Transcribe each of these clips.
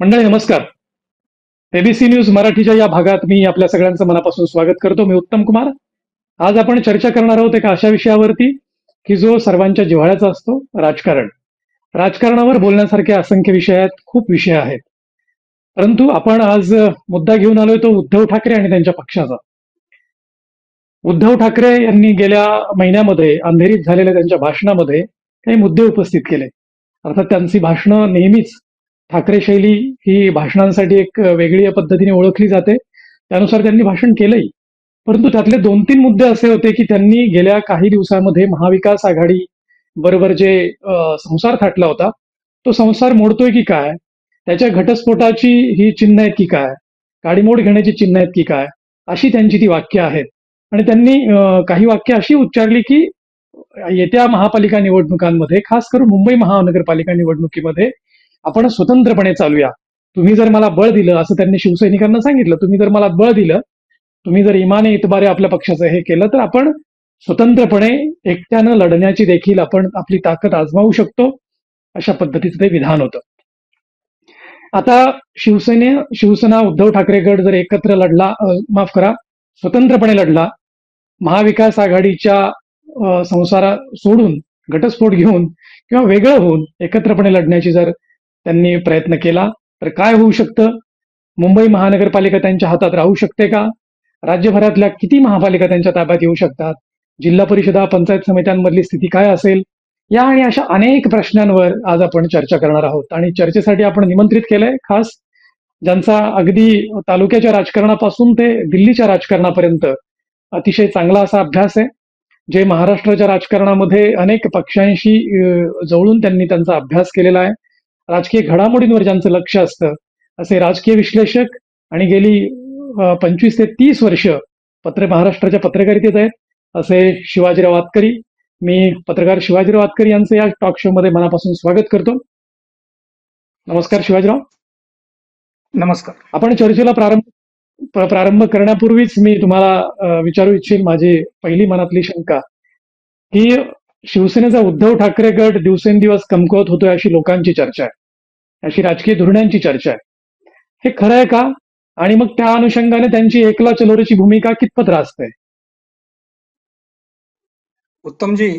मंडळी नमस्कार. ABC news मराठीच्या या भागात मी आपल्या सगळ्यांचं मनापासून स्वागत करतो. मी उत्तम कुमार. आज आपण चर्चा करणार आहोत एका अशा विषयावरती की जो सर्वांच्या जिव्हाळ्याचा असतो, राजकारण. राजकारणावर बोलण्यासारखे असंख्य विषय आहेत, खूप विषय आहेत. परंतु आपण आज मुद्दा घेऊन आलोय तो उद्धव ठाकरे आणि त्यांच्या पक्षाचा. उद्धव ठाकरे यांनी गेल्या महिन्यामध्ये अंधेरीत झालेल्या त्यांच्या भाषणामध्ये काही मुद्दे उपस्थित केले. अर्थात त्यांची भाषणं नेहमीच ठाकरे शैली ही भाषणांसाठी एक वेगळी पद्धतीने ओळखली जाते, त्यानुसार त्यांनी भाषण केलंही. परंतु त्यातले 2-3 मुद्दे असे होते की त्यांनी गेल्या काही दिवसांमध्ये महाविकास आघाडी बरोबर जे संसार थाटला होता, तो संसार मोडतोय की काय, त्याच्या घटस्फोटाची ही चिन्ह आहेत की काय, काडीमोड घेण्याची चिन्ह आहेत की काय, अशी त्यांची ती वाक्य आहेत. आणि त्यांनी काही वाक्य अशी उच्चारली की येत्या महापालिका निवडणुकांमध्ये, खास करून मुंबई महानगरपालिका निवडणुकीमध्ये आपण स्वतंत्रपणे चालूया. तुम्ही जर मला बळ दिलं, असं त्यांनी शिवसैनिकांना सांगितलं, तुम्ही जर मला बळ दिलं, तुम्ही जर इमाने इतबारे आपल्या पक्षाचं हे केलं, तर आपण स्वतंत्रपणे एकट्यानं लढण्याची देखील आपण आपली ताकद आजमावू शकतो, अशा पद्धतीचं ते विधान होतं. आता शिवसेना उद्धव ठाकरे गट जर एकत्र लढला, माफ करा, स्वतंत्रपणे लढला, महाविकास आघाडीच्या संसारा सोडून, घटस्फोट घेऊन किंवा वेगळं होऊन एकत्रपणे लढण्याची जर त्यांनी प्रयत्न केला, तर काय होऊ शकतं? मुंबई महानगरपालिका त्यांच्या हातात राहू शकते का? राज्यभरातल्या किती महापालिका त्यांच्या ताब्यात येऊ शकतात? जिल्हा परिषदा, पंचायत समित्यांमधली स्थिती काय असेल? या आणि अशा अनेक प्रश्नांवर आज आपण चर्चा करणार आहोत. आणि चर्चेसाठी आपण निमंत्रित केलंय खास ज्यांचा अगदी तालुक्याच्या राजकारणापासून ते दिल्लीच्या राजकारणापर्यंत अतिशय चांगला असा अभ्यास आहे. जे महाराष्ट्राच्या राजकारणामध्ये अनेक पक्षांशी जवळून त्यांनी त्यांचा अभ्यास केलेला आहे. राजकीय घडामोडींवर ज्यांचं लक्ष असतं, असे राजकीय विश्लेषक आणि गेली 25 ते 30 वर्ष महाराष्ट्राच्या पत्रकारितेत आहेत असे शिवाजीराव आतकरी. मी पत्रकार शिवाजीराव आतकरी यांचं या टॉक शो मध्ये मनापासून स्वागत करतो. नमस्कार शिवाजीराव. नमस्कार. आपण चर्चेला प्रारंभ करण्यापूर्वीच मी तुम्हाला विचारू इच्छिन माझी पहिली मनातली शंका की शिवसेनेचा उद्धव ठाकरे गट दिवसेंदिवस कमकुवत होतोय अशी लोकांची चर्चा आहे, अशी राजकीय धोरणांची चर्चा आहे. हे खरं आहे का? आणि मग त्या अनुषंगाने त्यांची एकला चलोरेची भूमिका कितपत रासते? उत्तमजी,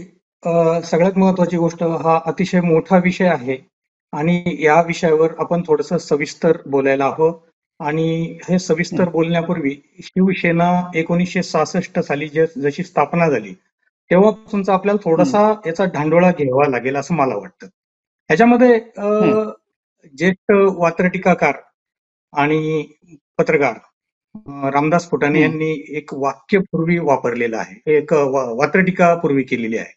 सगळ्यात महत्वाची गोष्ट, हा अतिशय मोठा विषय आहे आणि या विषयावर आपण थोडंसं सविस्तर बोलायला हवं. आणि हे सविस्तर बोलण्यापूर्वी शिवसेना 1966 साली जशी स्थापना झाली तेव्हापासूनचा आपल्याला थोडासा याचा ढांडोळा घ्यावा लागेल असं मला वाटतं. ह्याच्यामध्ये ज्येष्ठ वात्रटिकाकार आणि पत्रकार रामदास फुटाणे यांनी एक वाक्य पूर्वी वापरलेलं आहे, एक वात्रटिका पूर्वी केलेली आहे.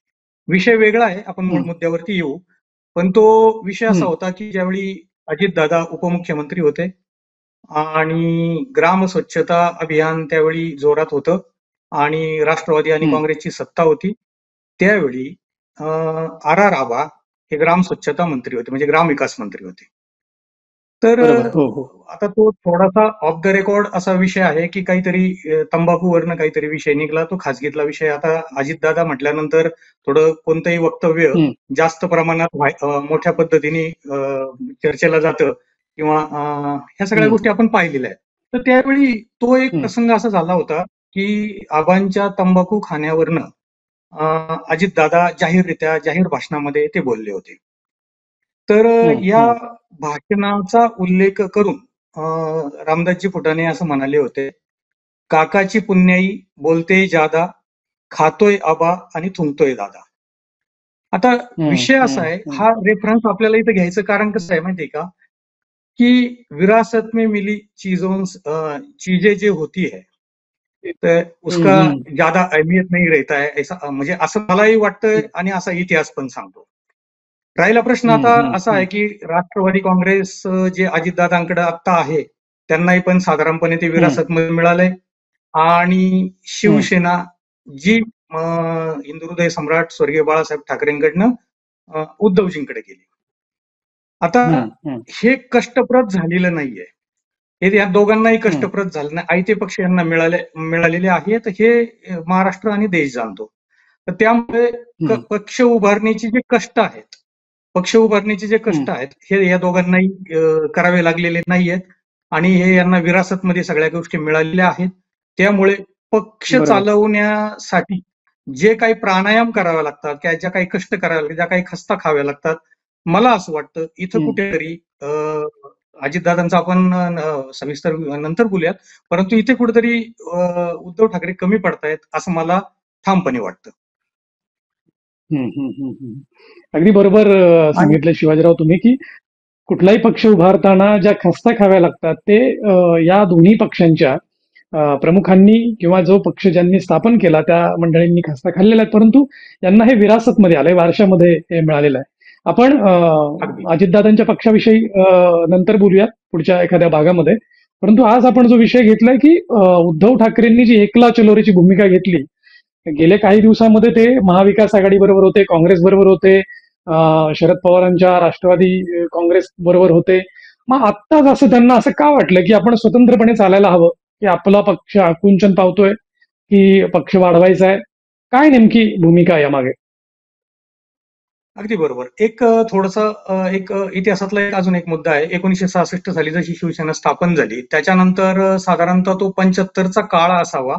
विषय वेगळा आहे, आपण मूळ मुद्द्यावरती येऊ. पण तो विषय असा होता की ज्यावेळी अजितदादा उपमुख्यमंत्री होते आणि ग्राम स्वच्छता अभियान त्यावेळी जोरात होतं आणि राष्ट्रवादी आणि काँग्रेसची सत्ता होती, त्यावेळी आर आबा हे ग्राम स्वच्छता मंत्री होते, म्हणजे ग्रामविकास मंत्री होते. तर आता तो थोडासा ऑफ द रेकॉर्ड असा विषय आहे की काहीतरी तंबाखूवरनं काहीतरी विषय निघाला, तो खासगीतला विषय. आता अजितदादा म्हटल्यानंतर थोडं कोणतंही वक्तव्य जास्त प्रमाणात मोठ्या पद्धतीने चर्चेला जातं किंवा ह्या सगळ्या गोष्टी आपण पाहिलेल्या आहेत. तर त्यावेळी तो एक प्रसंग असा झाला होता की आबांच्या तंबाखू खाण्यावरनं अजितदादा जाहीर भाषणामध्ये ते बोलले होते. तर या भाषणाचा उल्लेख करून रामदासजी फुटाणे असं म्हणाले होते, काकाची पुण्याई बोलते जादा, खातोय आबा आणि थुंकतोय दादा. आता विषय असा आहे, हा रेफरन्स आपल्याला इथं घ्यायचं कारण कसं आहे माहितीये का, की विरासत में मिली चीजें जो होती है तर उसका ज्यादा अहमियत नहीं रहता है, ऐसा म्हणजे असं मलाही वाटतं आणि असा इतिहास पण सांगतो. राहिला प्रश्न आता असा आहे की राष्ट्रवादी काँग्रेस जे अजितदादांकडे आता आहे त्यांनाही पण साधारणपणे ते विरासत मध्ये मिळालंय आणि शिवसेना जी हिंदुहृदय सम्राट स्वर्गीय बाळासाहेब ठाकरेंकडनं उद्धवजींकडे गेली. आता हे कष्टप्रद झालेलं नाहीये, हे या दोघांनाही कष्टप्रद झालं नाही, आयते पक्ष यांना मिळालेले आहेत, हे महाराष्ट्र आणि देश जाणतो. तर त्यामुळे पक्ष उभारणीचे जे कष्ट आहेत, पक्ष उभारणीचे जे कष्ट आहेत हे या दोघांनाही करावे लागलेले नाहीयेत आणि हे यांना विरासतमध्ये सगळ्या गोष्टी मिळालेल्या आहेत. त्यामुळे पक्ष बरोबर. चालवण्यासाठी जे काही प्राणायाम करावे लागतात, ज्या काही कष्ट करावे लागतात, ज्या काही खस्ता खाव्या लागतात, मला असं वाटतं इथं कुठेतरी अजितदादांचं आपण सविस्तर नंतर बोलूयात, परंतु इथे कुठेतरी उद्धव ठाकरे कमी पडतायत असं मला ठामपणे वाटतं. अगदी बरोबर सांगितलं शिवाजीराव तुम्ही, की कुठलाही पक्ष उभारताना ज्या खस्ता खाव्या लागतात ते या दोन्ही पक्षांच्या प्रमुखांनी किंवा जो पक्ष ज्यांनी स्थापन केला त्या मंडळींनी खस्ता खाल्लेला आहे, परंतु यांना हे विरासतमध्ये आलंय, वारशामध्ये हे मिळालेलं आहे. आपण अजितदादांच्या पक्षाविषयी नंतर बोलूयात पुढच्या एखाद्या भागामध्ये, परंतु आज आपण जो विषय घेतलाय की उद्धव ठाकरेंनी जी एकला चलोरेची भूमिका घेतली, गेल्या काही दिवसामध्ये ते महाविकास आघाडी बरोबर होते, काँग्रेस बरोबर होते, शरद पवारांच्या राष्ट्रवादी काँग्रेस बरोबर होते. मग आत्ताच असं त्यांना असं का वाटलं की आपण स्वतंत्रपणे चालायला हवं, की आपला पक्ष आकुंचन पावतोय, की पक्ष वाढवायचा आहे? काय नेमकी भूमिका आहे यामागे? अगदी बरोबर. एक थोडंसं एक इतिहासातला अजून एक मुद्दा आहे. 1966 साली जशी शिवसेना स्थापन झाली त्याच्यानंतर साधारणतः तो 75चा काळ असावा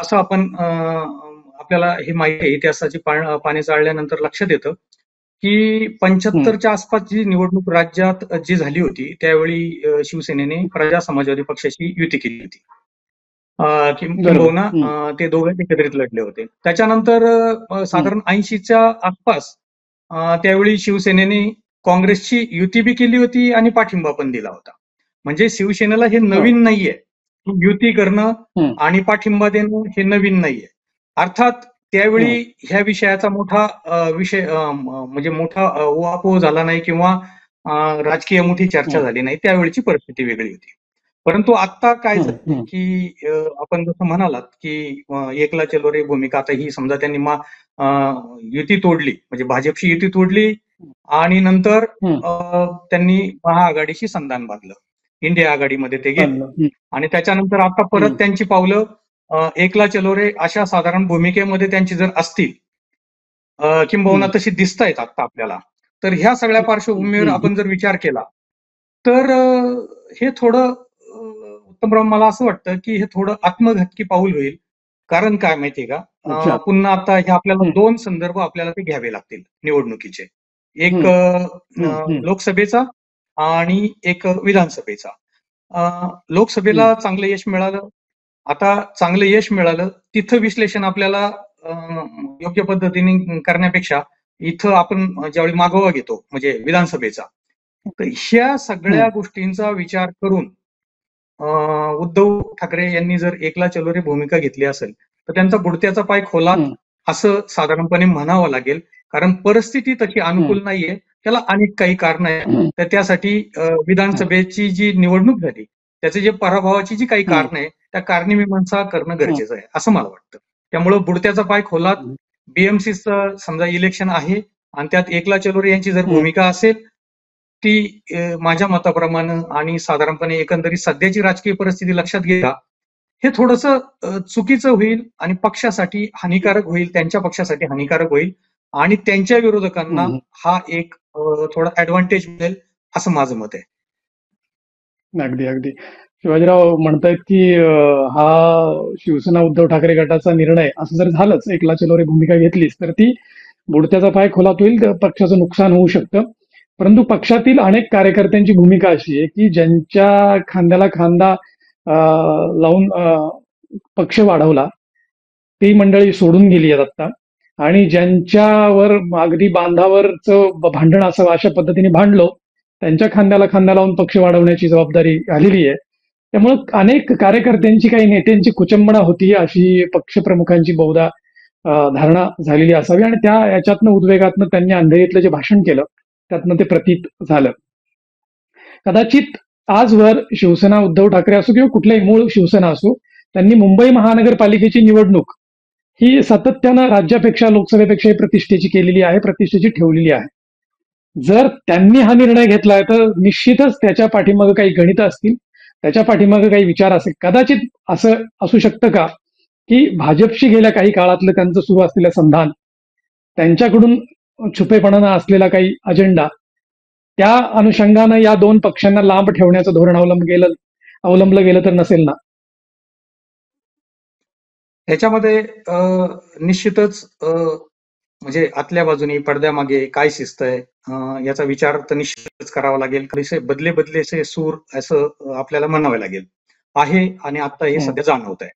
असं आपण आपल्याला हे माहिती आहे. इतिहासाची पाने चाळल्यानंतर लक्षात येतं की 75च्या आसपास जी निवडणूक राज्यात जी झाली होती त्यावेळी शिवसेनेने प्रजा समाजवादी पक्षाशी युती केली होती. किंबहुना ते दोघे एकत्रित लढले होते. त्याच्यानंतर साधारण 80च्या आसपास त्यावेळी शिवसेनेने काँग्रेसची युती बी केली होती आणि पाठिंबा पण दिला होता. म्हणजे शिवसेनेला हे नवीन नाहीये. युती करणं आणि पाठिंबा देणं हे नवीन नाहीये. अर्थात त्यावेळी ह्या विषयाचा मोठा विषय म्हणजे मोठा उहापोह झाला नाही किंवा राजकीय मोठी चर्चा झाली नाही. त्यावेळची परिस्थिती वेगळी होती. परंतु आता काय झालं की आपण जसं म्हणालात की एकला चलो रे भूमिका, आता ही समजा त्यांनी युती तोडली, म्हणजे भाजपशी युती तोडली आणि नंतर त्यांनी महाआघाडीशी संधान बांधलं, इंडिया आघाडीमध्ये ते गेले आणि त्याच्यानंतर आता परत त्यांची पावलं एकला चलो रे अशा साधारण भूमिकेमध्ये त्यांची जर असतील किंबहुना तशी दिसतायत आता आपल्याला, तर ह्या सगळ्या पार्श्वभूमीवर आपण जर विचार केला तर हे थोडं उत्तमराव, मला असं वाटतं की हे थोडं आत्मघातकी पाऊल होईल. कारण काय माहितीये का, पुन्हा आता हे आपल्याला दोन संदर्भ आपल्याला ते घ्यावे लागतील निवडणुकीचे, एक लोकसभेचा आणि एक विधानसभेचा. लोकसभेला चांगलं यश मिळालं, आता चांगलं यश मिळालं तिथं विश्लेषण आपल्याला योग्य पद्धतीने करण्यापेक्षा इथं आपण ज्यावेळी मागोवा घेतो म्हणजे विधानसभेचा, तर ह्या सगळ्या गोष्टींचा विचार करून उद्धव ठाकरे यांनी जर एकला चलो रे भूमिका घेतली असेल तर त्यांचा बुडत्याचा पाय खोलात असं साधारणपणे म्हणावं लागेल. कारण परिस्थिती तशी अनुकूल नाहीये, त्याला अनेक काही कारण आहेत. तर त्यासाठी विधानसभेची जी निवडणूक झाली त्याचे जे पराभवाची जी काही कारण आहे त्या कारणामीमांसा करणं गरजेचं आहे असं मला वाटतं. त्यामुळं बुडत्याचा पाय खोलात बीएमसीचं समजा इलेक्शन आहे आणि त्यात एकला चलो रे यांची जर भूमिका असेल ती माझ्या मताप्रमाणे आणि साधारणपणे एकंदरीत सध्याची राजकीय परिस्थिती लक्षात घेता हे थोडंसं चुकीचं होईल आणि पक्षासाठी हानिकारक होईल, त्यांच्या पक्षासाठी हानिकारक होईल आणि त्यांच्या विरोधकांना हा एक थोडा ऍडव्हान्टेज मिळेल असं माझं मत आहे. अगदी अगदी शिवाजीराव म्हणतायत की हा शिवसेना उद्धव ठाकरे गटाचा निर्णय असं जर झालंच, एकला चलो रे भूमिका घेतलीच तर ती बुडत्याचा पाय खोलात होईल, पक्षाचं नुकसान होऊ शकतं. परंतु पक्षातील अनेक कार्यकर्त्यांची भूमिका अशी आहे की ज्यांच्या खांद्याला खांदा लावून पक्ष वाढवला ती मंडळी सोडून गेली आहेत आता, आणि ज्यांच्यावर अगदी बांधावरचं भांडण असावं अशा पद्धतीने भांडलो त्यांच्या खांद्याला खांदा लावून पक्ष वाढवण्याची जबाबदारी आलेली आहे. त्यामुळं अनेक कार्यकर्त्यांची, काही नेत्यांची कुचंबणा होती अशी पक्षप्रमुखांची बहुधा धारणा झालेली असावी आणि त्या याच्यातनं उद्वेगातनं त्यांनी अंधेरीतलं जे भाषण केलं त्यातनं ते प्रतीत झालं. कदाचित आजवर शिवसेना उद्धव ठाकरे असो किंवा कुठलाही मूळ शिवसेना असो, त्यांनी मुंबई महानगरपालिकेची निवडणूक ही सातत्यानं राज्यापेक्षा लोकसभेपेक्षा प्रतिष्ठेची केलेली आहे, प्रतिष्ठेची ठेवलेली आहे. जर त्यांनी हा निर्णय घेतलाय तर निश्चितच त्याच्या पाठीमागे काही गणित असतील, त्याच्या पाठीमागे काही विचार असेल. कदाचित असं असू शकतं का की भाजपशी गेल्या काही काळातलं त्यांचं सुरू असलेलं संधान त्यांच्याकडून छुपेपणानं असलेला काही अजेंडा, त्या अनुषंगानं या दोन पक्षांना लांब ठेवण्याचं धोरण अवलंबलं गेलं तर नसेल ना? ह्याच्यामध्ये निश्चितच म्हणजे आतल्या बाजूनी पडद्यामागे काय शिस्त आहे याचा विचार तर निश्चितच करावा लागेल. कसे बदले बदलेसे सूर असं आपल्याला म्हणावे लागेल आहे आणि आता हे सध्या जाणवत आहे.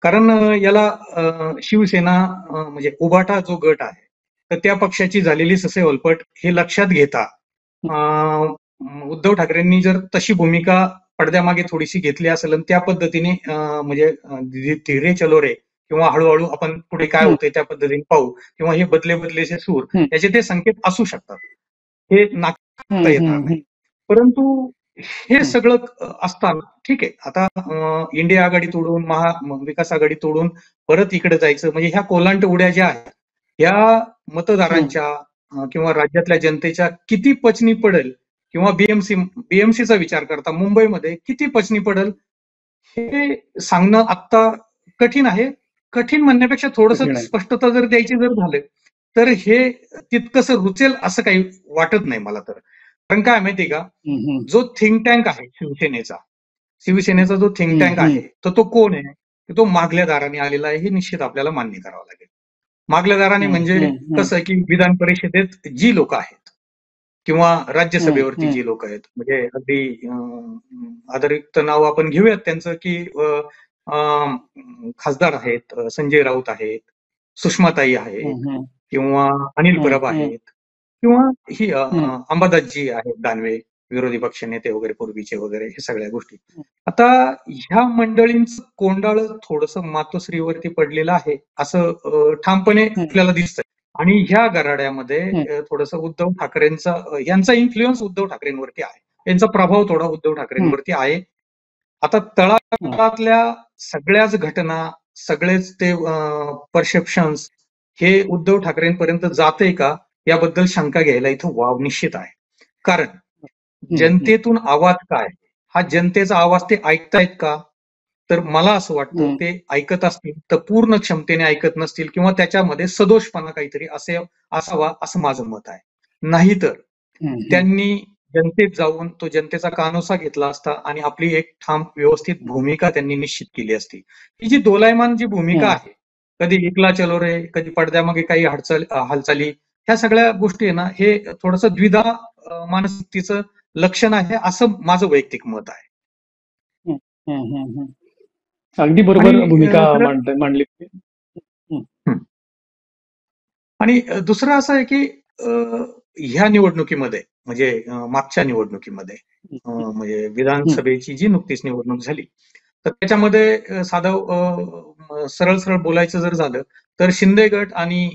कारण याला शिवसेना म्हणजे उभाटा जो गट आहे तर त्या पक्षाची झालेली ससेहोलपट हे लक्षात घेता उद्धव ठाकरेंनी जर तशी भूमिका पडद्यामागे थोडीशी घेतली असेल आणि त्या पद्धतीने म्हणजे धीरे चलो रे किंवा हळूहळू आपण पुढे काय होतंय त्या पद्धतीने पाहू किंवा हे बदले बदलेचे सूर याचे ते संकेत असू शकतात. हे नाकारता येणार नाही. परंतु हे सगळं असताना ठीक आहे, आता इंडिया आघाडी तोडून महाविकास आघाडी तोडून परत इकडे जायचं म्हणजे ह्या कोलांट उड्या ज्या आहेत या मतदारांच्या किंवा राज्यातल्या जनतेच्या किती पचनी पडेल किंवा बीएमसीचा विचार करता मुंबईमध्ये किती पचनी पडेल हे सांगणं आता कठीण आहे. कठीण म्हणण्यापेक्षा थोडंसं स्पष्टता जर द्यायची जर झालं तर हे तितकंसं रुचेल असं काही वाटत नाही मला तर. कारण काय माहितीये का, जो थिंक टँक आहे शिवसेनेचा जो थिंक टँक आहे तर तो कोण आहे, तो मागल्या दाराने आलेला आहे हे निश्चित आपल्याला मान्य करावं लागेल. मागल्या दाराने म्हणजे कसं की विधान परिषदेत जी लोक आहेत किंवा राज्यसभेवरती जी लोक आहेत म्हणजे अगदी आदरयुक्त नाव आपण घेऊयात त्यांचं की खासदार आहेत, संजय राऊत आहेत, सुषमाताई आहेत किंवा अनिल परब आहेत किंवा ही अंबादासजी आहेत दानवे विरोधी पक्ष नेते वगैरे पूर्वीचे वगैरे हे सगळ्या गोष्टी. आता ह्या मंडळींचं कोंडाळ थोडंसं मातोश्रीवरती पडलेलं आहे असं ठामपणे आपल्याला दिसतंय आणि ह्या गराड्यामध्ये थोडंसं उद्धव ठाकरेंचा यांचा इन्फ्लुएन्स उद्धव ठाकरेंवरती आहे, यांचा प्रभाव थोडा उद्धव ठाकरेंवरती आहे. आता तळागाळातल्या सगळ्याच घटना सगळेच ते परसेप्शन्स हे उद्धव ठाकरेंपर्यंत जाते का याबद्दल शंका घ्यायला इथं वाव निश्चित आहे. कारण जनतेतून आवाज काय, हा जनतेचा आवाज ते ऐकतायत का, तर मला असं वाटतं ते ऐकत असतील तर पूर्ण क्षमतेने ऐकत नसतील किंवा त्याच्यामध्ये सदोषपणा काहीतरी असावा असं माझं मत आहे. नाहीतर त्यांनी जनतेत जाऊन तो जनतेचा कानोसा घेतला असता आणि आपली एक ठाम व्यवस्थित भूमिका त्यांनी निश्चित केली असती. ही जी दोलायमान जी भूमिका आहे, कधी एकला चलो रे, कधी पडद्यामागे काही हालचाली, ह्या सगळ्या गोष्टी आहे ना हे थोडंसं द्विधा मानसिकतेचं लक्षण आहे असं माझं वैयक्तिक मत आहे. अगदी बरोबर भूमिका मांडली. आणि दुसरं असं आहे की ह्या निवडणुकीमध्ये म्हणजे मागच्या निवडणुकीमध्ये म्हणजे विधानसभेची जी नुकतीच निवडणूक झाली तर त्याच्यामध्ये साधं सरळ सरळ बोलायचं जर झालं तर शिंदे गट आणि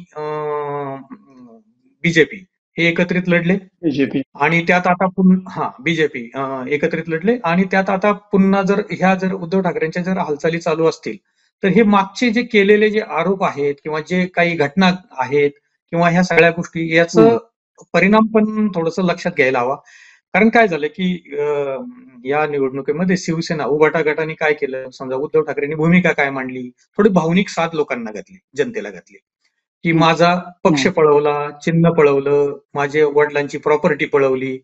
बीजेपी हे एकत्रित लढले आणि त्यात आता बीजेपी एकत्रित लढले आणि त्यात आता पुन्हा जर उद्धव ठाकरेंच्या जर हालचाली चालू असतील तर हे मागचे जे केलेले जे आरोप आहेत किंवा जे काही घटना आहेत किंवा ह्या सगळ्या गोष्टी याचं परिणाम पण थोडंसं लक्षात घ्यायला हवा. कारण काय झालं की या निवडणुकीमध्ये शिवसेना उभाटा गटाने काय केलं, समजा उद्धव ठाकरेंनी भूमिका काय मांडली, थोडी भावनिक साथ लोकांना घातली, जनतेला घातली की माझा पक्ष पळवला, चिन्ह पळवलं, माझ्या वडिलांची प्रॉपर्टी पळवली.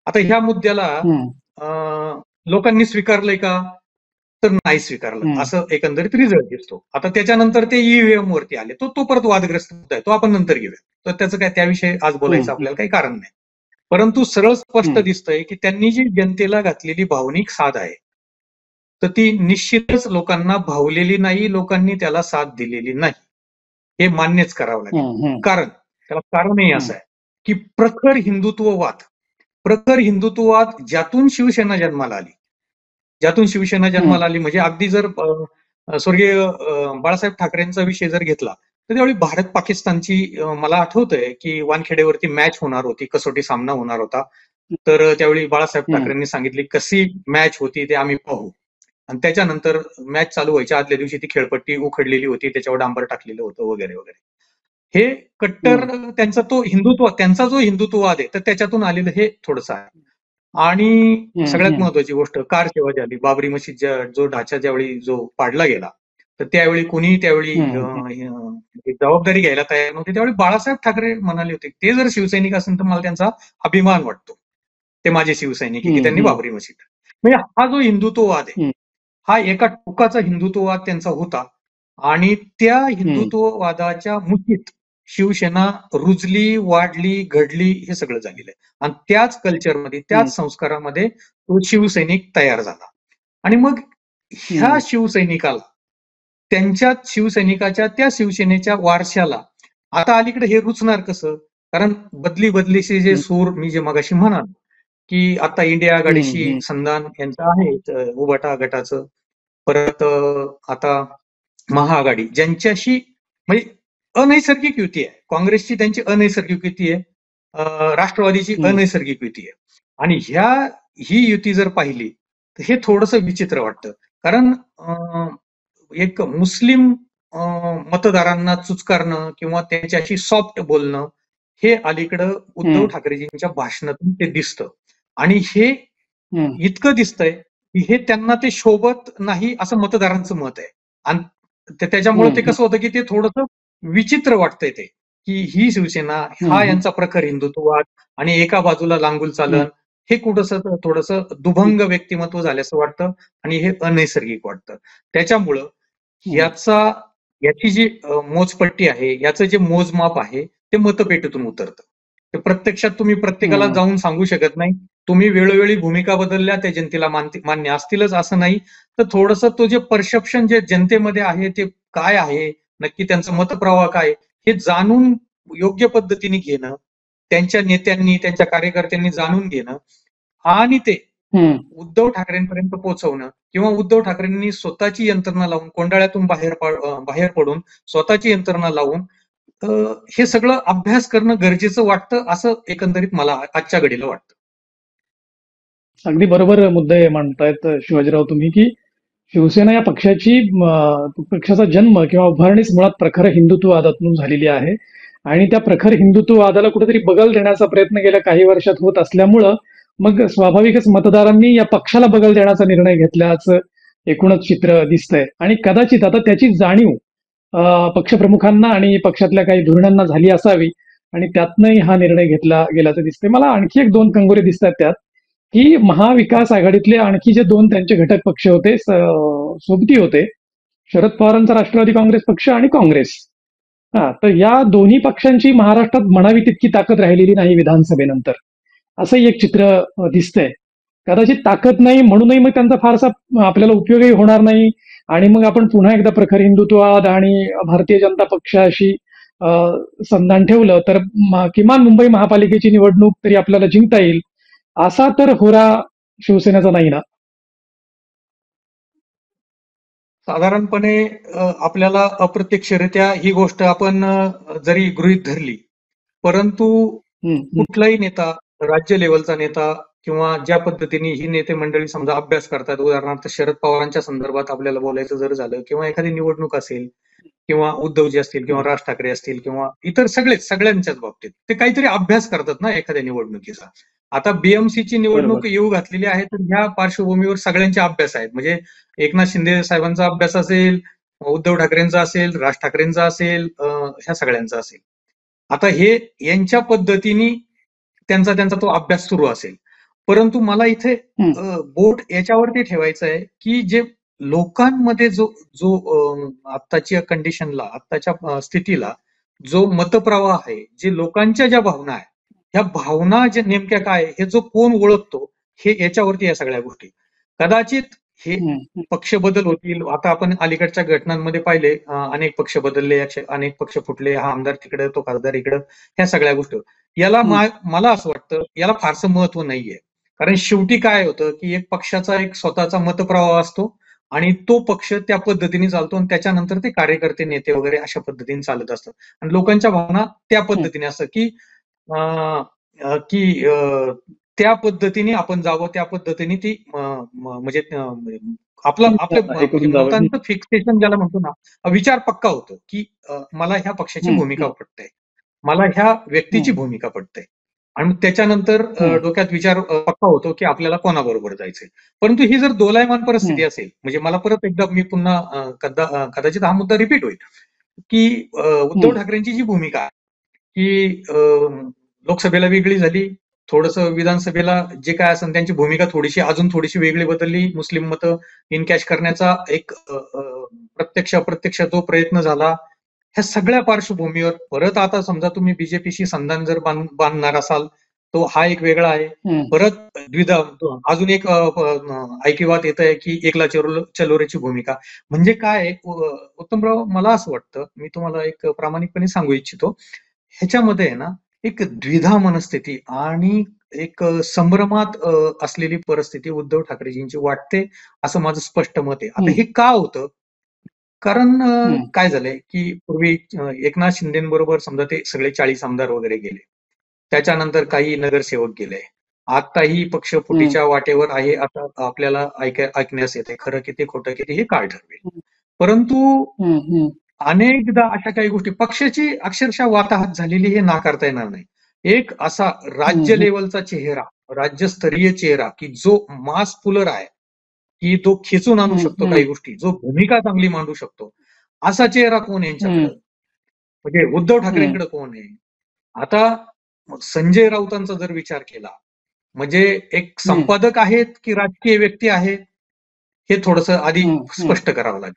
आता ह्या मुद्द्याला लोकांनी स्वीकारलंय का, तर नाही स्वीकारलं असं एकंदरीत रिझल्ट दिसतो. आता त्याच्यानंतर ते ईव्हीएम वरती आले, तो परत वादग्रस्त मुद्दा आहे, तो आपण नंतर घेऊया. तर त्याचं काय त्याविषयी आज बोलायचं आपल्याला काही कारण नाही. परंतु सरळ स्पष्ट दिसतंय की त्यांनी जी जनतेला घातलेली भावनिक साथ आहे तर ती निश्चितच लोकांना भावलेली नाही, लोकांनी त्याला साथ दिलेली नाही, हे मान्यच करावं लागेल. कारण त्याला कारणही असं आहे की प्रखर हिंदुत्ववाद ज्यातून शिवसेना जन्माला आली म्हणजे अगदी जर स्वर्गीय बाळासाहेब ठाकरेंचा विषय जर घेतला तर त्यावेळी भारत पाकिस्तानची मला आठवतंय की वानखेडेवरती मॅच होणार होती, कसोटी सामना होणार होता. तर त्यावेळी बाळासाहेब ठाकरेंनी सांगितली कशी मॅच होती ते आम्ही पाहू आणि त्याच्यानंतर मॅच चालू व्हायच्या आदल्या दिवशी ती खेळपट्टी उखडलेली होती, त्याच्यावर डांबर टाकलेलं होतं वगैरे वगैरे. हे कट्टर त्यांचा जो हिंदुत्ववाद आहे तर त्याच्यातून आलेलं हे थोडंसं आहे. आणि सगळ्यात महत्वाची गोष्ट कार सेवा झाली, बाबरी मशीद जो ढाचा ज्यावेळी जो पाडला गेला तर त्यावेळी कोणी त्यावेळी हम्म. जबाबदारी घ्यायला तयार नव्हते. त्यावेळी बाळासाहेब ठाकरे म्हणाले होते, ते जर शिवसैनिक असेल तर मला त्यांचा अभिमान वाटतो. ते माझे शिवसैनिक आहे की त्यांनी हम्म. बाबरी मशीद. म्हणजे हा जो हिंदुत्ववाद आहे, हम्म. हा एका टोकाचा हिंदुत्ववाद त्यांचा होता आणि त्या हम्म. हिंदुत्ववादाच्या मुठीत शिवसेना रुजली, वाढली, घडली हे सगळं झालेलं आहे. आणि त्याच कल्चरमध्ये, हम्म. त्याच संस्कारामध्ये तो शिवसैनिक तयार झाला. आणि मग ह्या हम्म. शिवसैनिकाला, त्यांच्या शिवसैनिकाच्या त्या शिवसेनेच्या वारशाला आता अलीकडे हे रुचणार कसं? कारण बदली बदलीचे जे हम्म. सूर मी जे मगाशी म्हणाल, की आता इंडिया आघाडीशी हम्म. संधान यांचं आहे उभाटा गटाचं. परत आता महाआघाडी ज्यांच्याशी म्हणजे अनैसर्गिक युती आहे. काँग्रेसची त्यांची अनैसर्गिक युती आहे. राष्ट्रवादीची हम्म. अनैसर्गिक युती आहे. आणि ही युती जर पाहिली तर हे थोडंसं विचित्र वाटतं. कारण एक मुस्लिम मतदारांना चुचकारणं किंवा त्यांच्याशी सॉफ्ट बोलणं हे अलीकडं उद्धव हम्म. ठाकरेजींच्या भाषणातून ते दिसतं. आणि हे हम्म. इतकं दिसतंय की हे त्यांना ते शोभत नाही असं मतदारांचं मत आहे. आणि त्याच्यामुळे ते हम्म. कसं होतं की ते थोडंसं विचित्र वाटतंय ते, की ही शिवसेना, हा हम्म. यांचा प्रखर हिंदुत्ववाद आणि एका बाजूला लांगुल चालन, हे कुठंसं थोडंसं दुभंग व्यक्तिमत्व झाल्याचं वाटतं आणि हे अनैसर्गिक वाटतं. त्याच्यामुळं हम्म. याची जी मोजपट्टी आहे, याचं जे मोजमाप आहे, ते मतपेटीतून उतरतं. ते प्रत्यक्षात तुम्ही प्रत्येकाला हम्म. जाऊन सांगू शकत नाही. तुम्ही वेळोवेळी भूमिका बदलल्या त्या जनतेला मान्य असतीलच असं नाही. तर थोडंसं तो जे परसेप्शन जे जनतेमध्ये आहे ते काय आहे, नक्की त्यांचा मतप्रवाह काय, हे जाणून योग्य पद्धतीने घेणं, त्यांच्या नेत्यांनी, त्यांच्या कार्यकर्त्यांनी जाणून घेणं आणि ते हम्म. उद्धव ठाकरेंपर्यंत पोहोचवणं किंवा उद्धव ठाकरेंनी स्वतःची यंत्रणा लावून कोंडाळ्यातून बाहेर पडून स्वतःची यंत्रणा लावून हे सगळं अभ्यास करणं गरजेचं वाटतं, असं एकंदरीत मला आजच्या घडीला वाटतं. अगदी बरोबर मुद्दे मांडतायत शिवाजीराव तुम्ही, की शिवसेना या पक्षाचा जन्म किंवा उभारणीच मुळात प्रखर हिंदुत्ववादातून झालेली आहे. आणि त्या प्रखर हिंदुत्ववादाला कुठेतरी बगल देण्याचा प्रयत्न गेल्या काही वर्षात होत असल्यामुळं मग स्वाभाविकच मतदारांनी या पक्षाला बगल देण्याचा निर्णय घेतल्याचं एकूणच चित्र दिसतंय. आणि कदाचित आता त्याची जाणीव पक्षप्रमुखांना आणि पक्षातल्या काही धोरणांना झाली असावी आणि त्यातनंही हा निर्णय घेतला गेल्याचं दिसतंय. मला आणखी एक दोन कंगोरे दिसतात त्यात, की महाविकास आघाडीतले आणखी जे दोन त्यांचे घटक पक्ष होते, सोबती होते, शरद पवारांचा राष्ट्रवादी काँग्रेस पक्ष आणि काँग्रेस. तर या दोन्ही पक्षांची महाराष्ट्रात म्हणावी तितकी ताकद राहिलेली नाही विधानसभेनंतर, असंही एक चित्र दिसतंय. कदाचित ताकद नाही म्हणूनही मग त्यांचा फारसा आपल्याला उपयोगही होणार नाही. आणि मग आपण पुन्हा एकदा प्रखर हिंदुत्ववाद आणि भारतीय जनता पक्षाशी संधान ठेवलं तर किमान मुंबई महापालिकेची निवडणूक तरी आपल्याला जिंकता येईल, असा तर होरा शिवसेनेचा नाही ना. साधारणपणे आपल्याला अप्रत्यक्षरित्या ही गोष्ट आपण जरी गृहीत धरली, परंतु हम्म. कुठलाही नेता, राज्य लेवलचा नेता किंवा ज्या पद्धतीने ही नेते मंडळी समजा अभ्यास करतात, उदाहरणार्थ शरद पवारांच्या संदर्भात आपल्याला बोलायचं जर झालं किंवा एखादी निवडणूक असेल किंवा उद्धवजी असतील किंवा राज ठाकरे असतील किंवा इतर सगळ्यांच्याच बाबतीत ते काहीतरी अभ्यास करतात ना एखाद्या निवडणुकीचा. आता बीएमसीची बरोबर. निवडणूक येऊ घातलेली आहे तर ह्या पार्श्वभूमीवर सगळ्यांचे अभ्यास आहेत. म्हणजे एकनाथ शिंदे साहेबांचा अभ्यास असेल, उद्धव ठाकरेंचा असेल, राज ठाकरेंचा असेल, ह्या सगळ्यांचा असेल. आता हे यांच्या पद्धतीने त्यांचा तो अभ्यास सुरू असेल. परंतु मला इथे बोट याच्यावरती ठेवायचं आहे की जे लोकांमध्ये जो जो आत्ताच्या कंडिशनला, आत्ताच्या स्थितीला जो मतप्रवाह आहे, जे लोकांच्या ज्या भावना आहेत, ह्या भावना जे नेमक्या काय हे जो कोण ओळखतो, हे याच्यावरती या सगळ्या गोष्टी. कदाचित हे पक्ष बदल होतील. आता आपण अलीकडच्या घटनांमध्ये पाहिले, अनेक पक्ष बदलले, अनेक पक्ष फुटले, हा आमदार तिकडे, तो खासदार इकडं, ह्या सगळ्या गोष्टी. याला मला असं वाटतं याला फारसं महत्व नाहीये. कारण शेवटी काय होतं की एक पक्षाचा एक स्वतःचा मतप्रवाह असतो आणि तो पक्ष त्या पद्धतीने चालतो आणि त्याच्यानंतर ते कार्यकर्ते, नेते वगैरे अशा पद्धतीने चालत असतात. आणि लोकांच्या भावना त्या पद्धतीने असतात की त्या पद्धतीने आपण जावं, त्या पद्धतीने ती म्हणजे आपलं मतांचं फिक्सेशन ज्याला म्हणतो ना, विचार पक्का होतो की मला ह्या पक्षाची भूमिका पटते, मला ह्या व्यक्तीची भूमिका पटते आणि त्याच्यानंतर डोक्यात विचार पक्का होतो की आपल्याला कोणाबरोबर जायचंय. परंतु ही जर दोलायमान परिस्थिती असेल, म्हणजे मला परत एकदा मी पुन्हा कदाचित हा मुद्दा रिपीट होईल की उद्धव ठाकरेंची जी भूमिका आहे की लोकसभेला वेगळी झाली, थोडंसं विधानसभेला जे काय असेल त्यांची भूमिका अजून थोडीशी वेगळी बदलली, मुस्लिम मतं इनकॅश करण्याचा एक प्रत्यक्ष अप्रत्यक्ष जो प्रयत्न झाला, ह्या सगळ्या पार्श्वभूमीवर परत आता समजा तुम्ही बीजेपीशी संधान जर बांधणार असाल, तो हा एक वेगळा आहे. परत अजून एक ऐकिवात येत आहे की एकला चलोरेची भूमिका. म्हणजे काय उत्तमराव, मला असं वाटतं, मी तुम्हाला एक प्रामाणिकपणे सांगू इच्छितो, ह्याच्यामध्ये आहे ना एक द्विधा मनस्थिती आणि एक संभ्रमात असलेली परिस्थिती उद्धव ठाकरेजींची वाटते, असं माझं स्पष्ट मत आहे. आता हे का होतं? कारण काय झालंय की पूर्वी एकनाथ शिंदेबरोबर समजा ते सगळे 40 आमदार वगैरे गेले, त्याच्यानंतर काही नगरसेवक गेले, आताही पक्ष फुटीच्या वाटेवर आहे आता आपल्याला ऐकण्यास येते. खरं किती खोटं किती हे काळ ठरवेल. परंतु अनेकदा अशा काही गोष्टी पक्षाची अक्षरशः वाताहत झालेली हे नाकारता येणार नाही. एक असा राज्य लेवलचा चेहरा, राज्यस्तरीय चेहरा की जो मास पुलर आहे, की तो खेचून आणू शकतो काही गोष्टी, जो भूमिका चांगली मांडू शकतो, असा चेहरा कोण यांच्याकडं? म्हणजे उद्धव ठाकरेंकडे कोण आहे? आता संजय राऊतांचा जर विचार केला, म्हणजे एक संपादक आहेत की राजकीय व्यक्ती आहेत, हे थोडंसं आधी स्पष्ट करावं लागेल.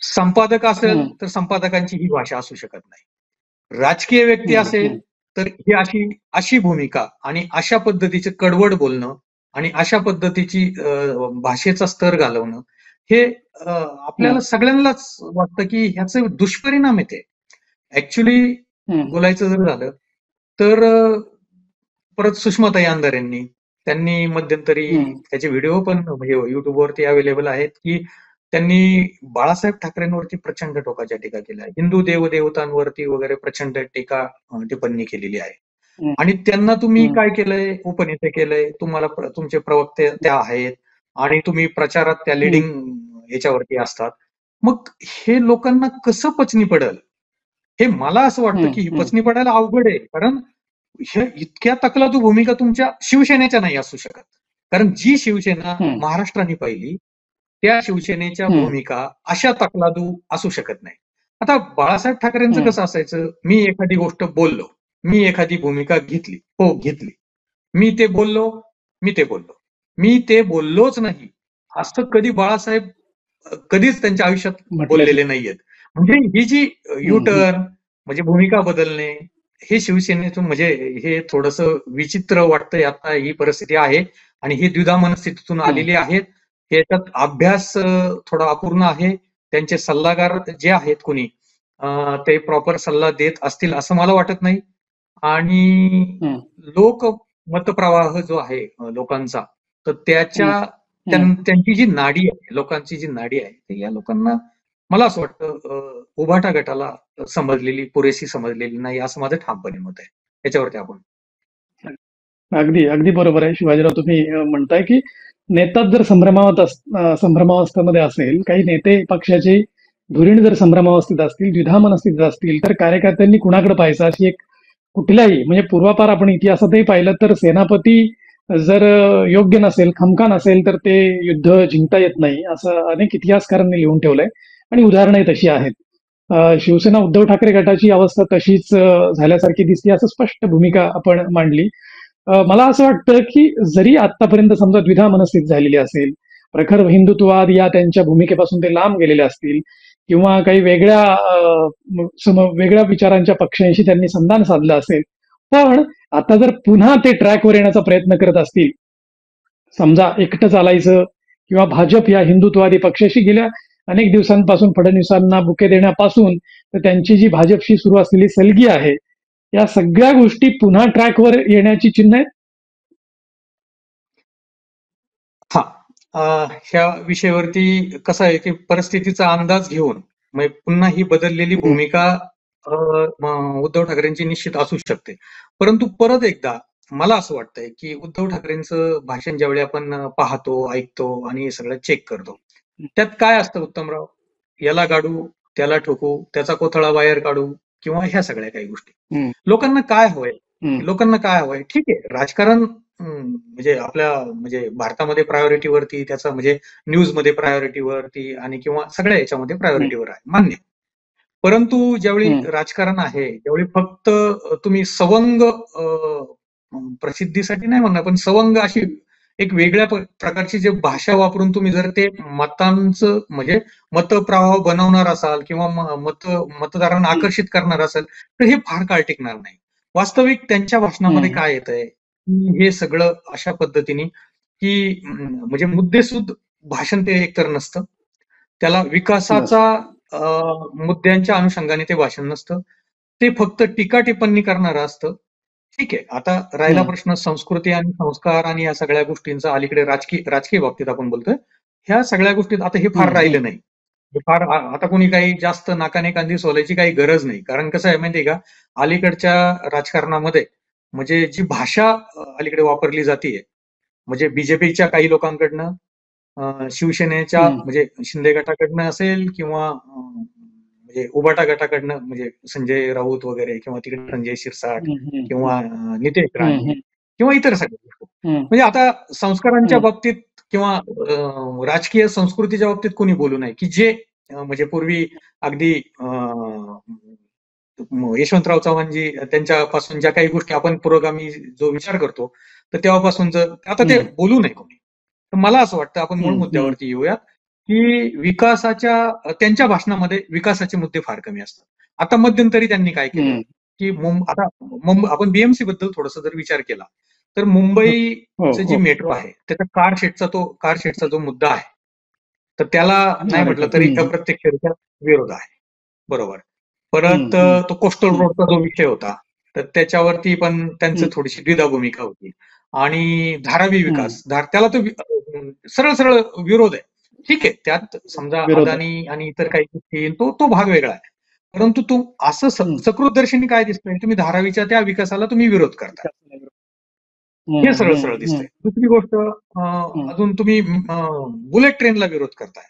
संपादक असेल तर संपादकांची ही भाषा असू शकत नाही. राजकीय व्यक्ती असेल तर ही अशी भूमिका आणि अशा पद्धतीचं कडवड बोलणं आणि अशा पद्धतीची भाषेचा स्तर घालवणं हे आपल्याला सगळ्यांनाच वाटतं की ह्याचे दुष्परिणाम येते. ऍक्च्युली बोलायचं जर झालं तर परत सुषमाताई अंधारे त्यांनी मध्यंतरी त्याचे व्हिडिओ पण म्हणजे युट्यूबवरती अवेलेबल आहेत की त्यांनी बाळासाहेब ठाकरेंवरती प्रचंड टोकाच्या टीका केल्या, हिंदू देवदेवतांवरती वगैरे प्रचंड टिप्पणी केलेली आहे. आणि त्यांना तुम्ही काय केलंय? उपनेते केलंय, तुम्हाला तुमचे प्रवक्ते त्या आहेत आणि तुम्ही प्रचारात त्या लिडिंग याच्यावरती असतात. मग हे लोकांना कसं पचनी पडेल? हे मला असं वाटतं की पचनी पडायला अवघड आहे. कारण हे इतक्या तकलादू भूमिका तुमच्या शिवसेनेच्या नाही असू शकत. कारण जी शिवसेना महाराष्ट्राने पाहिली त्या शिवसेनेच्या भूमिका अशा तकलादू असू शकत नाही. आता बाळासाहेब ठाकरेंचं कसं असायचं? मी एखादी गोष्ट बोललो, मी एखादी भूमिका घेतली, हो घेतली, मी ते बोललो, मी ते बोललोच नाही असं कधी बाळासाहेब कधीच त्यांच्या आयुष्यात बोललेले नाहीयेत. म्हणजे ही जी युटर्न म्हणजे भूमिका बदलणे, हे शिवसेनेतून म्हणजे हे थोडंसं विचित्र वाटतंय. आता ही परिस्थिती आहे आणि ही द्विधा मनस्थितीतून आलेली आहेत. याच्यात अभ्यास थोडा अपूर्ण आहे. त्यांचे सल्लागार जे आहेत कोणी ते प्रॉपर सल्ला देत असतील असं मला वाटत नाही. आणि लोक मतप्रवाह जो आहे लोकांचा, तर त्यांची जी नाडी आहे, लोकांची जी नाडी आहे, ते या लोकांना मला असं वाटतं उभाटा गटाला पुरेशी समजलेली नाही असं माझं ठामपणे मत आहे. याच्यावरती आपण अगदी अगदी बरोबर आहे शिवाजीराव, तुम्ही म्हणताय की नेताच जर संभ्रमावस्थेमध्ये असेल, काही नेते पक्षाची धुरीण जर संभ्रमावस्थेत असतील, द्विधा मनस्थितीत असतील, तर कार्यकर्त्यांनी कुणाकडे पाहायचं अशी एक कुठल्याही म्हणजे पूर्वापार आपण इतिहासातही पाहिलं तर सेनापती जर योग्य नसेल, खमका नसेल, तर ते युद्ध जिंकता येत नाही असं अनेक इतिहासकारांनी लिहून ठेवलंय आणि उदाहरणंही तशी आहेत. शिवसेना उद्धव ठाकरे गटाची अवस्था तशीच झाल्यासारखी दिसते असं स्पष्ट भूमिका आपण मांडली. मला असं वाटतं की जरी आतापर्यंत समजा द्विधा मनस्थिती झालेली असेल, प्रखर हिंदुत्ववाद या त्यांच्या भूमिकेपासून ते लांब गेलेले असतील किंवा काही वेगळ्या विचारांच्या पक्षांशी त्यांनी संधान साधलं असेल, पण आता जर पुन्हा ते ट्रॅकवर येण्याचा प्रयत्न करत असतील, समजा एकटं चालायचं किंवा भाजप या हिंदुत्ववादी पक्षाशी गेल्या अनेक दिवसांपासून फडणवीसांना बुके देण्यापासून तर त्यांची जी भाजपशी सुरू असलेली सलगी आहे, या सगळ्या गोष्टी पुन्हा ट्रॅकवर येण्याची चिन्ह आहेत. ह्या विषयावरती कसं आहे की परिस्थितीचा अंदाज घेऊन पुन्हा ही बदललेली भूमिका उद्धव ठाकरेंची निश्चित असू शकते. परंतु परत एकदा मला असं वाटतंय की उद्धव ठाकरेंचं भाषण ज्यावेळी आपण पाहतो, ऐकतो आणि सगळं चेक करतो, त्यात काय असतं उत्तमराव? याला गाडू, त्याला ठोकू, त्याचा कोथळा बाहेर काढू किंवा ह्या सगळ्या काही गोष्टी. लोकांना काय हवंय? हम्म. लोकांना काय हवंय? ठीक आहे, राजकारण म्हणजे आपल्या म्हणजे भारतामध्ये प्रायोरिटीवरती, त्याचं म्हणजे न्यूजमध्ये प्रायोरिटीवरती आणि किंवा सगळ्या याच्यामध्ये हम्म. प्रायोरिटीवर आहे, मान्य. परंतु ज्यावेळी हम्म. राजकारण आहे, त्यावेळी फक्त तुम्ही सवंग प्रसिद्धीसाठी नाही म्हणणार, पण सवंग अशी एक वेगळ्या प्रकारची जे भाषा वापरून तुम्ही जर ते मतांचं म्हणजे मतप्रवाह बनवणार असाल किंवा मतदारांना आकर्षित करणार असाल, तर हे फार काळ टिकणार नाही. वास्तविक त्यांच्या भाषणामध्ये हम्म. काय येतंय, की हे सगळं अशा पद्धतीने की म्हणजे मुद्देसूद भाषण ते एकतर नसतं. त्याला बस. विकासाचा मुद्द्यांच्या अनुषंगाने ते भाषण नसतं. ते फक्त टीका टिप्पणी करणारं असतं. ठीक आहे. आता राहिला हम्म. प्रश्न संस्कृती आणि संस्कार आणि या सगळ्या गोष्टींचा, अलीकडे राजकीय बाबतीत आपण बोलतोय. ह्या सगळ्या गोष्टीत आता हे फार हम्म. राहिलं नाही. हे फार आता कोणी काही जास्त नाकाने कांदी सोलायची काही गरज नाही. कारण कसं आहे माहितीये का, अलीकडच्या राजकारणामध्ये म्हणजे जी भाषा अलीकडे वापरली जातीये, म्हणजे बीजेपीच्या काही लोकांकडनं, शिवसेनेच्या हम्म. म्हणजे शिंदे गटाकडनं असेल किंवा म्हणजे उबाटा गटाकडनं म्हणजे संजय राऊत वगैरे किंवा तिकडे संजय शिरसाट हम्म. हम्म. किंवा नितेश राणे हम्म. किंवा इतर सगळ्या गोष्टी. हम्म. म्हणजे आता संस्कारांच्या हम्म. बाबतीत किंवा राजकीय संस्कृतीच्या बाबतीत कोणी बोलू नये, की जे म्हणजे पूर्वी अगदी यशवंतराव चव्हाणजी त्यांच्यापासून ज्या काही गोष्टी आपण पुरोगामी जो विचार करतो, तर तेव्हापासून जर आता ते हम्म. बोलू नये कोणी. तर मला असं वाटतं आपण मूळ हम्म. हम्म. मुद्द्यावरती येऊयात, की विकासाच्या त्यांच्या भाषणामध्ये विकासाचे मुद्दे फार कमी असतात. आता मध्यंतरी त्यांनी काय केलं, हम्म. की आता आपण बीएमसी बद्दल थोडासा जर विचार केला, तर हो. मुंबईचं जी हो. मेट्रो आहे, त्याचा कार शेडचा जो मुद्दा आहे, तर त्याला नाही अरे म्हटलं का. तरी हम्म. अप्रत्यक्षरित्या विरोध आहे. बरोबर. हम्म. परत हम्म. तो कोस्टल हम्म. रोडचा जो विषय होता, तर त्याच्यावरती पण त्यांचं हम्म. थोडीशी द्विधा भूमिका होती. आणि धारावी हम्म. विकास, त्याला तो सरळ सरळ विरोध आहे. ठीक आहे, त्यात समजा विरोध आहे. अदानी आणि इतर काही गोष्टी तो भाग वेगळा आहे. परंतु तो असं हम्म. सकृतदर्शनी काय दिसतंय, तुम्ही धारावीच्या त्या विकासाला तुम्ही विरोध करताय. विकास नाही. हे हम्म. सरळ सरळ हम्म. दिसतंय. हम्म. दुसरी गोष्ट, हम्म. अजून तुम्ही बुलेट ट्रेनला विरोध करताय.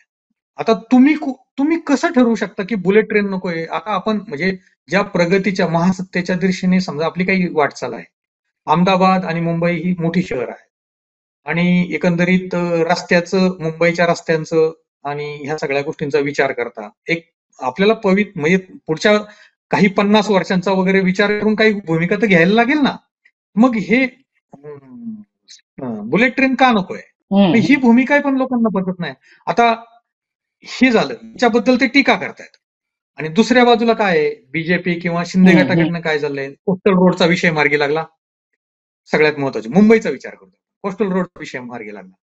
आता तुम्ही कसं ठरवू शकता की बुलेट ट्रेन नकोय? आता आपण म्हणजे ज्या प्रगतीच्या महासत्तेच्या दिशेने समजा आपली काही वाटचाल आहे. अहमदाबाद आणि मुंबई ही मोठी शहर आहे आणि एकंदरीत रस्त्याचं, मुंबईच्या रस्त्यांचं आणि ह्या सगळ्या गोष्टींचा विचार करता एक आपल्याला म्हणजे पुढच्या काही 50 वर्षांचा वगैरे विचार करून काही भूमिका तर घ्यायला लागेल ना. मग हे बुलेट ट्रेन का नकोय? मग ही हम्म. भूमिका पण लोकांना पटत नाही. आता हे झालं, याच्याबद्दल ते टीका करतायत. आणि दुसऱ्या बाजूला काय आहे, बीजेपी किंवा शिंदे हम्म. हम्म. गटाकडनं काय झालंय, कोस्टल रोडचा विषय मार्गी लागला. सगळ्यात महत्वाचे मुंबईचा विचार करतो, कोस्टल रोड विषय मार्गी लागला.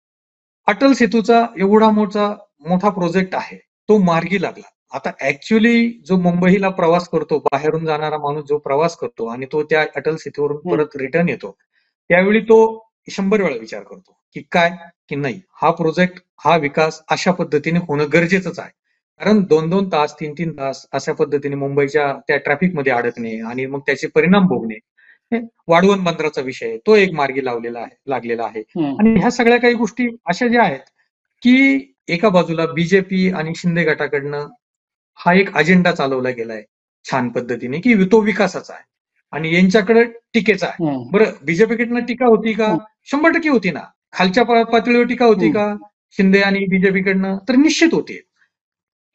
अटल सेतूचा एवढा मोठा प्रोजेक्ट आहे, तो मार्गी लागला. आता ऍक्च्युअली जो मुंबईला प्रवास करतो, बाहेरून जाणारा माणूस जो प्रवास करतो आणि तो त्या अटल सेतूवरून हम्म. परत रिटर्न येतो, त्यावेळी तो 100 वेळा विचार करतो की काय, की नाही हा प्रोजेक्ट, हा विकास अशा पद्धतीने होणं गरजेचंच आहे. कारण 2-2 तास, 3-3 तास अशा पद्धतीने मुंबईच्या त्या ट्रॅफिकमध्ये अडकणे आणि मग त्याचे परिणाम भोगणे, हे वाढवण बंदराचा विषय तो एक मार्गी लागलेला आहे. हम्म. आणि ह्या सगळ्या काही गोष्टी अशा ज्या आहेत, की एका बाजूला बीजेपी आणि शिंदे गटाकडनं हा एक अजेंडा चालवला गेलाय छान पद्धतीने, की तो विकासाचा आहे आणि यांच्याकडे टीकेचा आहे. हम्म. बरं, बीजेपीकडनं टीका होती का? 100% होती ना. खालच्या पातळीवर टीका होती हम्म. का शिंदे आणि बीजेपीकडनं? तर निश्चित होती.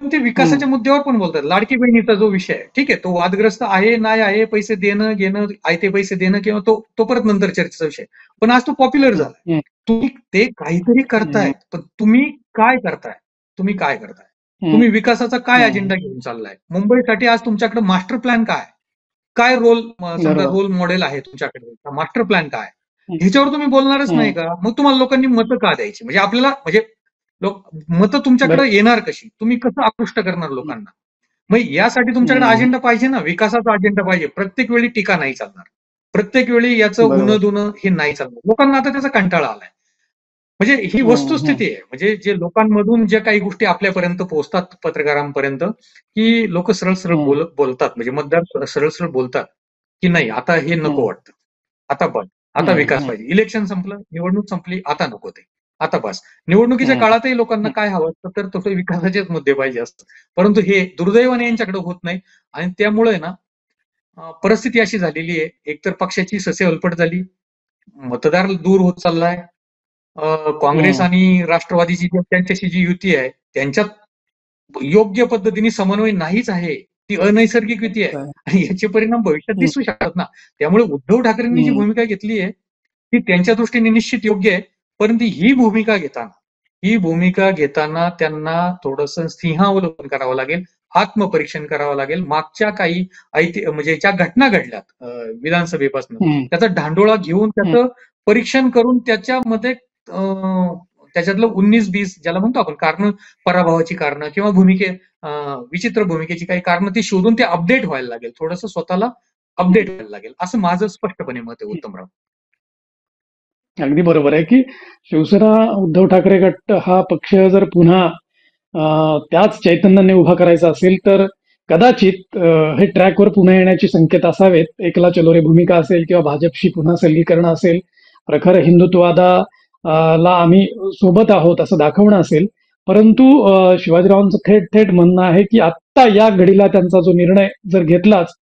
पण ते हम्म. विकासाच्या मुद्द्यावर पण बोलतात. लाडकी बहिणीचा जो विषय आहे, ठीक आहे, तो वादग्रस्त आहे, नाही आहे, पैसे देणं, घेणं, आयते पैसे देणं किंवा तो परत नंतर चर्चेचा विषय. पण आज तो पॉप्युलर झाला. हम्म. तुम्ही ते काहीतरी हम्म. करतायत, पण तुम्ही काय करताय? तुम्ही काय करताय? हम्म. तुम्ही विकासाचा काय हम्म. अजेंडा घेऊन चाललाय? मुंबईसाठी आज तुमच्याकडे मास्टर प्लॅन काय? काय समजा बरोबर. रोल मॉडेल आहे तुमच्याकडे? मास्टर प्लॅन काय? हम्म. ह्याच्यावर तुम्ही बोलणारच नाही हम्म. का? मग तुम्हाला लोकांनी मतं का द्यायची? म्हणजे आपल्याला म्हणजे मतं तुमच्याकडे बरोबर. येणार कशी? तुम्ही कसं आकृष्ट करणार हम्म. लोकांना? मग यासाठी तुमच्याकडे हम्म. अजेंडा पाहिजे ना, विकासाचा अजेंडा पाहिजे. प्रत्येक वेळी टीका नाही चालणार. प्रत्येक वेळी याचं बरोबर. उणं-दुणं हे नाही चालणार. लोकांना आता त्याचा कंटाळा आलाय. म्हणजे ही हम्म. हम्म. वस्तुस्थिती आहे. म्हणजे जे लोकांमधून ज्या काही गोष्टी आपल्यापर्यंत पोहोचतात पत्रकारांपर्यंत, की लोक सरळ-सरळ हम्म. बोलतात. म्हणजे मतदार सरळ-सरळ बोलतात, की नाही आता हे नको हम्म. वाटतं. आता बस. आता हम्म. विकास हम्म. पाहिजे. इलेक्शन संपलं, निवडणूक संपली, आता नको ते. आता बस. निवडणुकीच्या हम्म. काळातही लोकांना काय हवं असतं, तर तसं विकासाचेच मुद्दे पाहिजे असतात. परंतु हे दुर्दैवाने यांच्याकडे होत नाही आणि त्यामुळे ना परिस्थिती अशी झालेली आहे, एकतर पक्षाची ससेहोलपट झाली, मतदार दूर होत चाललाय. काँग्रेस आणि राष्ट्रवादीची त्यांच्याशी जी युती आहे त्यांच्यात योग्य पद्धतीने समन्वय नाहीच आहे. ती अनैसर्गिक युती आहे आणि याचे परिणाम भविष्यात दिसू शकतात ना. त्यामुळे उद्धव ठाकरेंनी जी भूमिका घेतली आहे ती त्यांच्या दृष्टीने निश्चित योग्य आहे. परंतु ही भूमिका घेताना त्यांना थोडंसं सिंहावलोकन करावं लागेल, आत्मपरीक्षण करावं लागेल. मागच्या काही म्हणजे ज्या घटना घडल्यात विधानसभेपासून त्याचा ढांडोळा घेऊन त्याचं परीक्षण करून त्याच्यामध्ये त्याच्यातलं 19-20 ज्याला म्हणतो आपण कारण, पराभवाची कारणं किंवा विचित्र भूमिकेची काही कारणं ती शोधून ते अपडेट व्हायला लागेल. थोडंसं स्वतःला अपडेट व्हायला लागेल, असं माझं स्पष्टपणे मत आहे उत्तमराव. अगदी बरोबर आहे की शिवसेना उद्धव ठाकरे गट हा पक्ष जर पुन्हा त्याच चैतन्याने उभा करायचा असेल तर कदाचित हे ट्रॅकवर पुन्हा येण्याचे संकेत असावेत. एकला चलो रे भूमिका असेल किंवा भाजपशी पुन्हा सल्लीकरण असेल, प्रखर हिंदुत्ववादाला आम्ही सोबत आहोत असं दाखवणं असेल. परंतु शिवाजीरावांचं थेट थेट म्हणणं आहे की आत्ता या घडीला त्यांचा जो निर्णय जर घेतलाच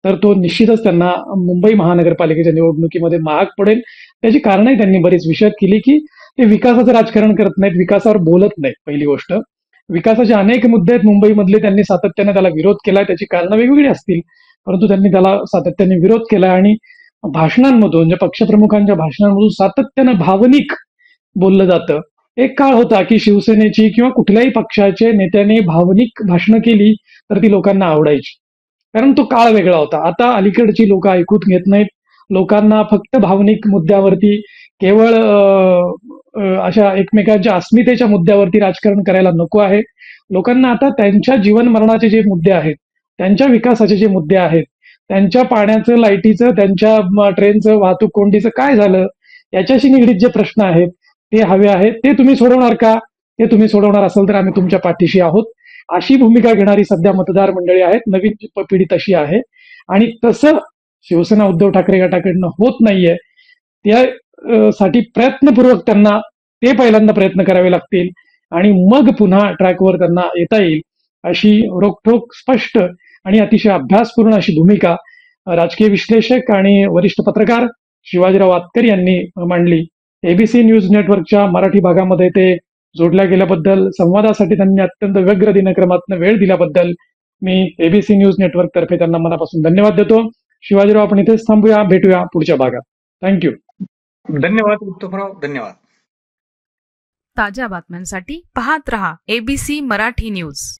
तर तो निश्चितच त्यांना मुंबई महानगरपालिकेच्या निवडणुकीमध्ये महाग पडेल. त्याची कारणही त्यांनी बरीच विशद केली की ते विकासाचं राजकारण करत नाहीत, विकासावर बोलत नाहीत. पहिली गोष्ट, विकासाचे अनेक मुद्दे आहेत मुंबईमधले, त्यांनी सातत्याने त्याला विरोध केलाय. त्याची कारणं वेगवेगळी असतील, परंतु त्यांनी त्याला सातत्याने विरोध केलाय आणि भाषणांमधून, ज्या पक्षप्रमुखांच्या भाषणांमधून सातत्यानं भावनिक बोललं जातं. एक काळ होता की शिवसेनेची किंवा कुठल्याही पक्षाचे नेत्याने भावनिक भाषणं केली तर ती लोकांना आवडायची, कारण तो काळ वेगळा होता. आता अलीकडची लोक ऐकून घेत नाहीत. लोकांना फक्त भावनिक मुद्द्यावरती, केवळ अशा एकमेकांच्या अस्मितेच्या मुद्द्यावरती राजकारण करायला नको आहे. लोकांना आता त्यांच्या जीवन मरणाचे जे मुद्दे आहेत, त्यांच्या विकासाचे जे मुद्दे आहेत, त्यांच्या पाण्याचं, लाईटीचं, त्यांच्या ट्रेनचं, वाहतूक कोंडीचं काय झालं, याच्याशी निगडीत जे प्रश्न आहेत ते हवे आहेत. ते तुम्ही सोडवणार का? ते तुम्ही सोडवणार असाल तर आम्ही तुमच्या पाठीशी आहोत, अशी भूमिका घेणारी सध्या मतदार मंडळी आहेत. नवीन पिढी तशी आहे आणि तसं शिवसेना उद्धव ठाकरे गटाकडनं होत नाहीये. त्यासाठी प्रयत्नपूर्वक त्यांना ते पहिल्यांदा प्रयत्न करावे लागतील आणि मग पुन्हा ट्रॅकवर त्यांना येता येईल, अशी रोखठोक, स्पष्ट आणि अतिशय अभ्यासपूर्ण अशी भूमिका राजकीय विश्लेषक आणि वरिष्ठ पत्रकार शिवाजीराव आतकर यांनी मांडली. एबीसी न्यूज नेटवर्कच्या मराठी भागामध्ये ते जोडल्या गेल्याबद्दल, संवादासाठी त्यांनी अत्यंत व्यग्र दिनक्रमातनं वेळ दिल्याबद्दल मी एबीसी न्यूज नेटवर्क तर्फे त्यांना मनापासून धन्यवाद देतो. शिवाजीराव, आपण इथेच थांबूया, भेटूया पुढच्या भागात. थँक्यू. धन्यवाद उत्तमराव, धन्यवाद. ताज्या बातम्यांसाठी पाहत रहा एबीसी मराठी न्यूज.